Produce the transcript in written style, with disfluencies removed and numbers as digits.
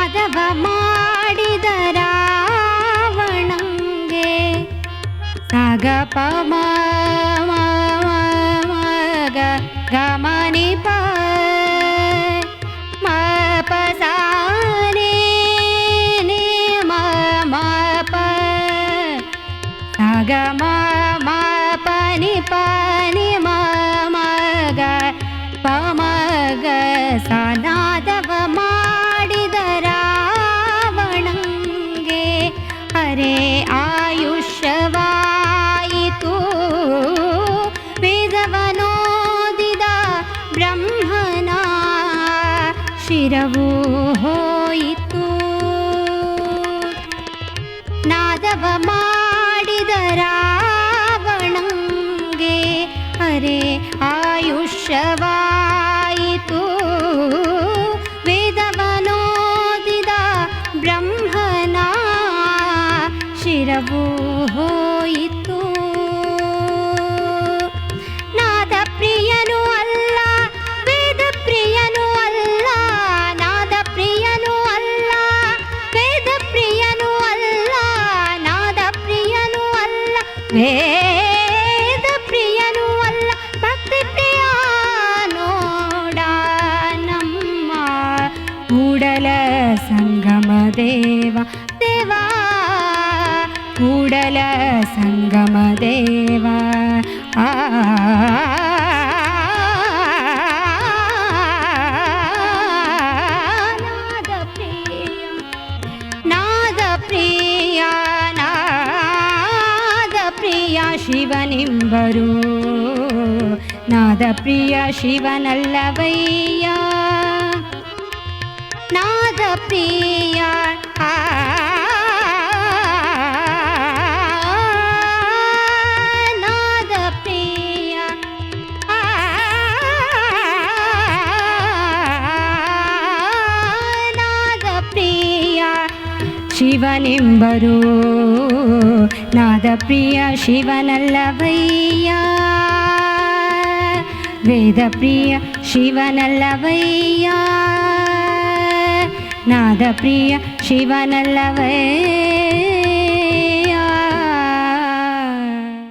ನಾದವ ಮಾಡಿದ ರಾವಣಂಗೆ ಸಾಗ ಪ ಮ ಗ ಗಮನಿ ಪ ಮ ಪ ಸಾ ನಿ ನಿ ಮ ಮ ಪ ಸಾಗ ಮ ಮ ಪ ನಿ ಪ ನಿ ಮ ಮ ಗ ಪ ಮ ಗ ಸ ನಾದವ ಮಾಡಿದ ರಾವಣಂಗೆ ಹರೇ ಆಯುಷ್ಯವಾಯಿತು ವೇದವನೋದಿದ ಬ್ರಹ್ಮನ ಶಿರವು ಹೋಯಿತು ನಾದವ ಮಾಡಿದ ರಾವಣಂಗೆ ಹರೇ ಆಯುಷ್ಯವಾಯಿತು ವೇದವನೋದಿದ ಬ್ರಹ್ಮನ ಶಿರವು ಹೋಯಿತು ನಾದ ಪ್ರಿಯನು ಅಲ್ಲ ವೇದ ಪ್ರಿಯನು ಅಲ್ಲ ನಾದ ಪ್ರಿಯನು ಅಲ್ಲ ವೇದ ಪ್ರಿಯನು ಅಲ್ಲ ನಾದ ಪ್ರಿಯನು ಅಲ್ಲ ವೇದ ಪ್ರಿಯನು ಅಲ್ಲ ಭಕ್ತಿ ಪ್ರಿಯ ನೋಡ ನಮ್ಮ ಕೂಡಲ ಸಂಗಮ ದೇವ ದೇವ ಕೂಡಲ ಸಂಗಮ ದೇವ ನಾದ ಪ್ರಿಯ ನಾದ ಪ್ರಿಯ ನಾದ ಪ್ರಿಯ ಶಿವನಿಂಬರು ನಾದ ಪ್ರಿಯ ಶಿವನಲ್ಲವಯ್ಯ ನಾದ ಪ್ರಿಯ ನಾದ ಪ್ರಿಯ ನಾದ ಪ್ರಿಯ ಶಿವನೆಂಬರು ನಾದ ಪ್ರಿಯ ಶಿವನಲ್ಲವಯ್ಯ ವೇದ ಪ್ರಿಯ ಶಿವನಲ್ಲವಯ್ಯ ನಾದ ಪ್ರಿಯ ಶಿವನಲ್ಲವೇ